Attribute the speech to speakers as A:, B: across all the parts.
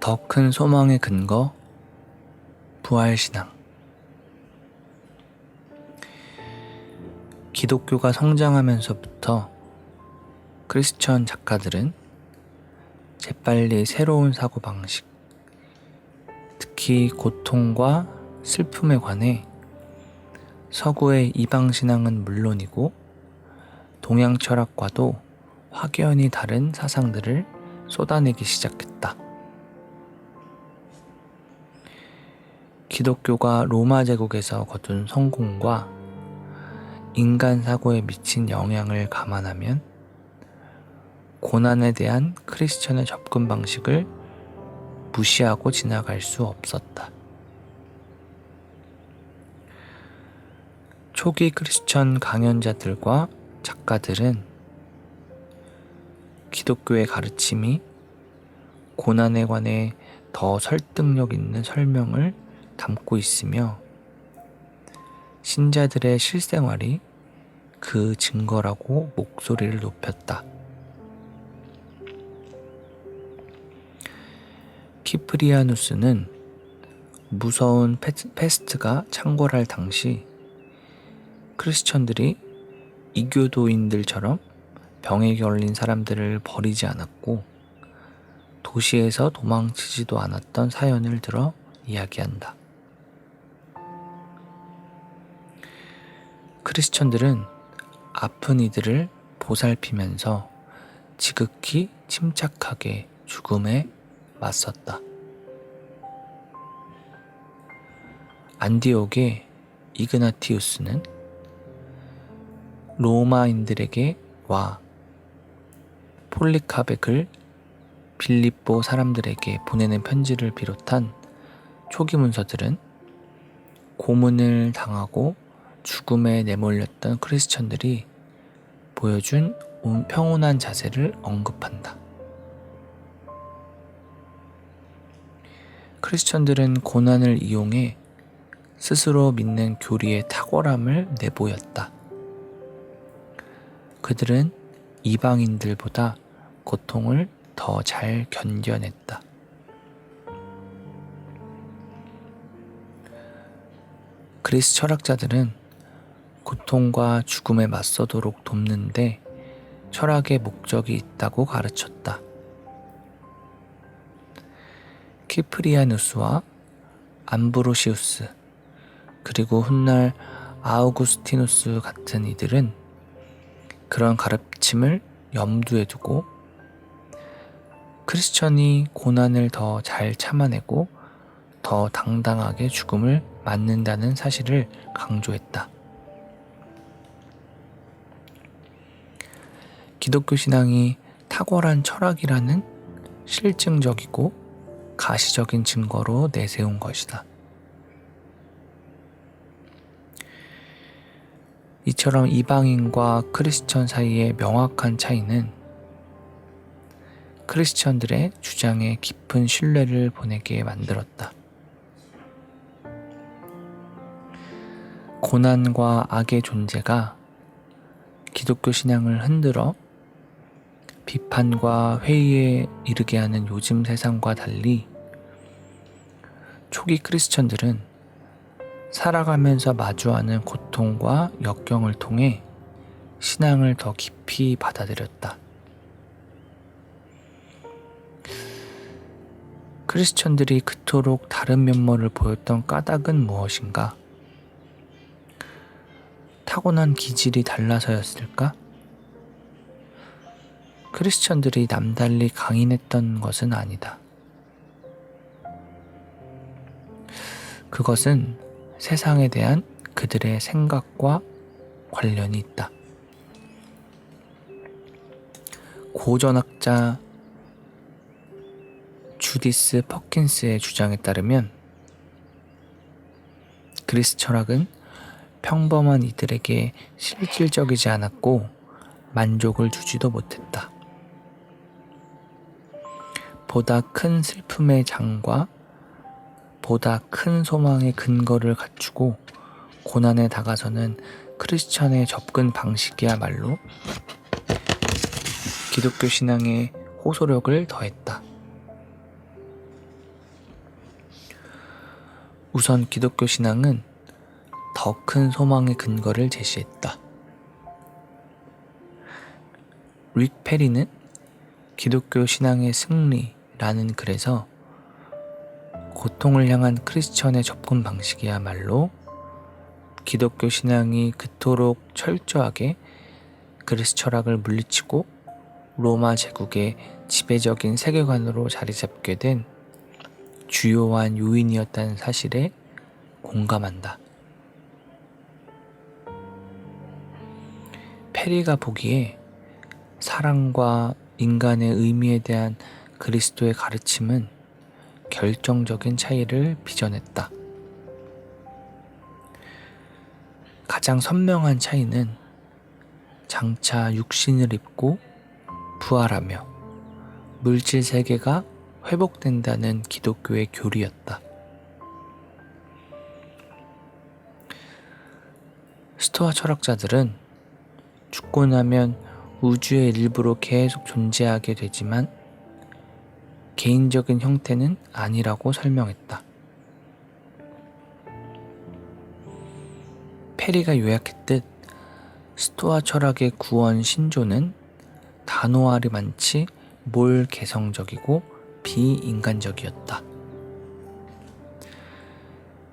A: 더 큰 소망의 근거, 부활신앙. 기독교가 성장하면서부터 크리스천 작가들은 재빨리 새로운 사고방식, 특히 고통과 슬픔에 관해 서구의 이방신앙은 물론이고 동양 철학과도 확연히 다른 사상들을 쏟아내기 시작했다. 기독교가 로마 제국에서 거둔 성공과 인간 사고에 미친 영향을 감안하면 고난에 대한 크리스천의 접근 방식을 무시하고 지나갈 수 없었다. 초기 크리스천 강연자들과 작가들은 기독교의 가르침이 고난에 관해 더 설득력 있는 설명을 담고 있으며 신자들의 실생활이 그 증거라고 목소리를 높였다. 키프리아누스는 무서운 패스트가 창궐할 당시 크리스천들이 이교도인들처럼 병에 걸린 사람들을 버리지 않았고 도시에서 도망치지도 않았던 사연을 들어 이야기한다. 크리스천들은 아픈 이들을 보살피면서 지극히 침착하게 죽음에 맞섰다. 안디옥의 이그나티우스는 로마인들에게 와 폴리캅의 글, 빌립보 사람들에게 보내는 편지를 비롯한 초기 문서들은 고문을 당하고 죽음에 내몰렸던 크리스천들이 보여준 평온한 자세를 언급한다. 크리스천들은 고난을 이용해 스스로 믿는 교리의 탁월함을 내보였다. 그들은 이방인들보다 고통을 더 잘 견뎌냈다. 그리스 철학자들은 고통과 죽음에 맞서도록 돕는데 철학의 목적이 있다고 가르쳤다. 키프리아누스와 암브로시우스 그리고 훗날 아우구스티누스 같은 이들은 그런 가르침을 염두에 두고 크리스천이 고난을 더 잘 참아내고 더 당당하게 죽음을 맞는다는 사실을 강조했다. 기독교 신앙이 탁월한 철학이라는 실증적이고 가시적인 증거로 내세운 것이다. 이처럼 이방인과 크리스천 사이의 명확한 차이는 크리스천들의 주장에 깊은 신뢰를 보내게 만들었다. 고난과 악의 존재가 기독교 신앙을 흔들어 비판과 회의에 이르게 하는 요즘 세상과 달리 초기 크리스천들은 살아가면서 마주하는 고통과 역경을 통해 신앙을 더 깊이 받아들였다. 크리스천들이 그토록 다른 면모를 보였던 까닭은 무엇인가? 타고난 기질이 달라서였을까? 크리스천들이 남달리 강인했던 것은 아니다. 그것은 세상에 대한 그들의 생각과 관련이 있다. 고전학자 주디스 퍼킨스의 주장에 따르면 그리스 철학은 평범한 이들에게 실질적이지 않았고 만족을 주지도 못했다. 보다 큰 슬픔의 장과 보다 큰 소망의 근거를 갖추고 고난에 다가서는 크리스천의 접근 방식이야말로 기독교 신앙의 호소력을 더했다. 우선 기독교 신앙은 더 큰 소망의 근거를 제시했다. 릭 페리는 기독교 신앙의 승리라는 글에서 고통을 향한 크리스천의 접근 방식이야말로 기독교 신앙이 그토록 철저하게 그리스 철학을 물리치고 로마 제국의 지배적인 세계관으로 자리 잡게 된 주요한 요인이었다는 사실에 공감한다. 페리가 보기에 사랑과 인간의 의미에 대한 그리스도의 가르침은 결정적인 차이를 빚어냈다. 가장 선명한 차이는 장차 육신을 입고 부활하며 물질 세계가 회복된다는 기독교의 교리였다. 스토아 철학자들은 죽고 나면 우주의 일부로 계속 존재하게 되지만 개인적인 형태는 아니라고 설명했다. 페리가 요약했듯 스토아 철학의 구원 신조는 단호하리만치 몰개성적이고 비인간적이었다.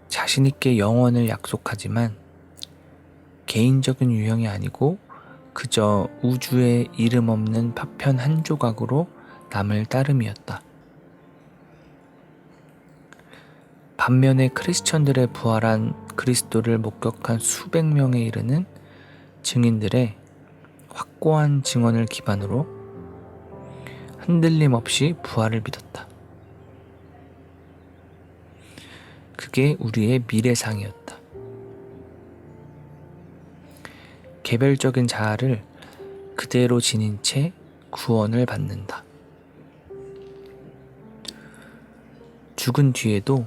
A: 자신있게 영원을 약속하지만 개인적인 유형이 아니고 그저 우주의 이름 없는 파편 한 조각으로 남을 따름이었다. 반면에 크리스천들의 부활한 그리스도를 목격한 수백 명에 이르는 증인들의 확고한 증언을 기반으로 흔들림 없이 부활을 믿었다. 그게 우리의 미래상이었다. 개별적인 자아를 그대로 지닌 채 구원을 받는다. 죽은 뒤에도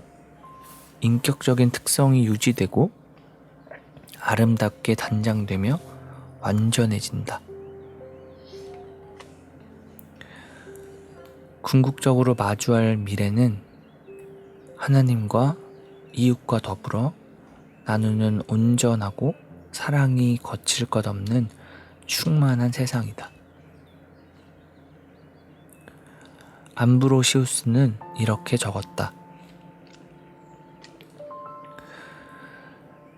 A: 인격적인 특성이 유지되고 아름답게 단장되며 완전해진다. 궁극적으로 마주할 미래는 하나님과 이웃과 더불어 나누는 온전하고 사랑이 거칠 것 없는 충만한 세상이다. 암브로시우스는 이렇게 적었다.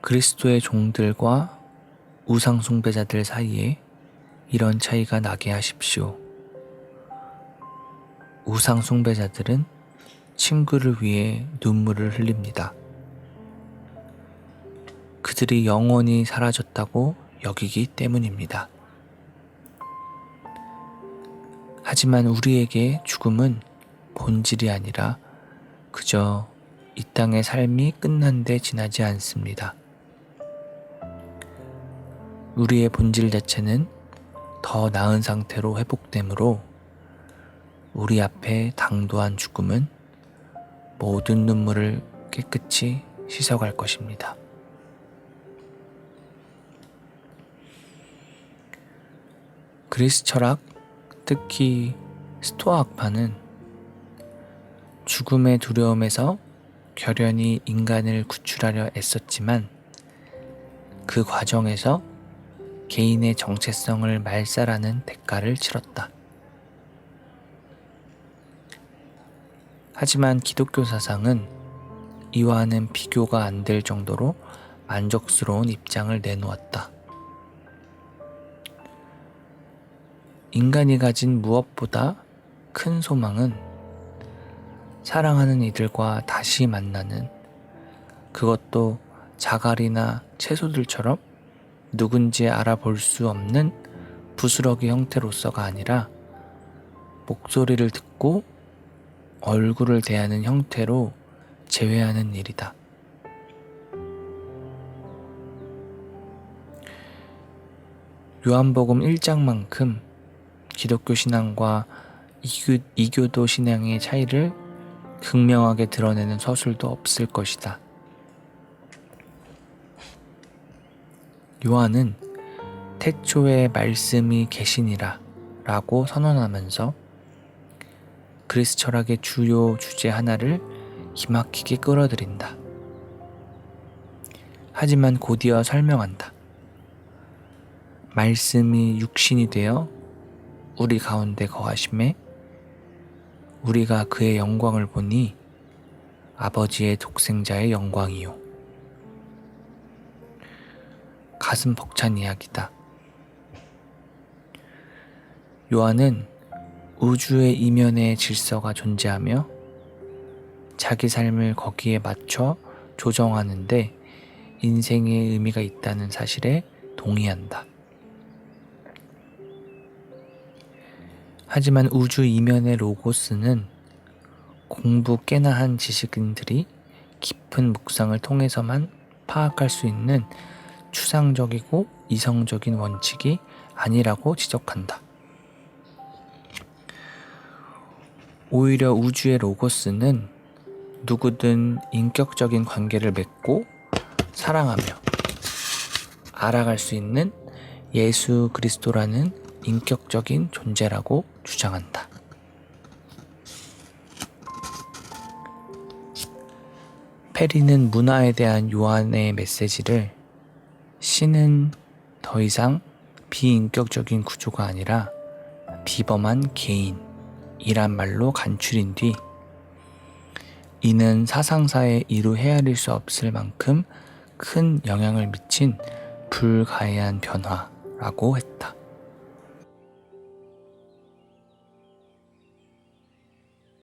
A: 그리스도의 종들과 우상 숭배자들 사이에 이런 차이가 나게 하십시오. 우상 숭배자들은 친구를 위해 눈물을 흘립니다. 그들이 영원히 사라졌다고 여기기 때문입니다. 하지만 우리에게 죽음은 본질이 아니라 그저 이 땅의 삶이 끝난 데 지나지 않습니다. 우리의 본질 자체는 더 나은 상태로 회복되므로 우리 앞에 당도한 죽음은 모든 눈물을 깨끗이 씻어갈 것입니다. 그리스 철학, 특히 스토아 학파는 죽음의 두려움에서 결연히 인간을 구출하려 애썼지만 그 과정에서 개인의 정체성을 말살하는 대가를 치렀다. 하지만 기독교 사상은 이와는 비교가 안 될 정도로 만족스러운 입장을 내놓았다. 인간이 가진 무엇보다 큰 소망은 사랑하는 이들과 다시 만나는, 그것도 자갈이나 채소들처럼 누군지 알아볼 수 없는 부스러기 형태로서가 아니라 목소리를 듣고 얼굴을 대하는 형태로 재회하는 일이다. 요한복음 1장만큼 기독교 신앙과 이교도 신앙의 차이를 극명하게 드러내는 서술도 없을 것이다. 요한은 태초에 말씀이 계시니라 라고 선언하면서 그리스 철학의 주요 주제 하나를 기막히게 끌어들인다. 하지만 곧이어 설명한다. 말씀이 육신이 되어 우리 가운데 거하심에 우리가 그의 영광을 보니 아버지의 독생자의 영광이요. 가슴 벅찬 이야기다. 요한은 우주의 이면에 질서가 존재하며 자기 삶을 거기에 맞춰 조정하는데 인생의 의미가 있다는 사실에 동의한다. 하지만 우주 이면의 로고스는 공부 꽤나 한 지식인들이 깊은 묵상을 통해서만 파악할 수 있는 추상적이고 이성적인 원칙이 아니라고 지적한다. 오히려 우주의 로고스는 누구든 인격적인 관계를 맺고 사랑하며 알아갈 수 있는 예수 그리스도라는 인격적인 존재라고 주장한다. 페리는 문화에 대한 요한의 메시지를 신은 더 이상 비인격적인 구조가 아니라 비범한 개인이란 말로 간추린 뒤 이는 사상사에 이루 헤아릴 수 없을 만큼 큰 영향을 미친 불가해한 변화라고 했다.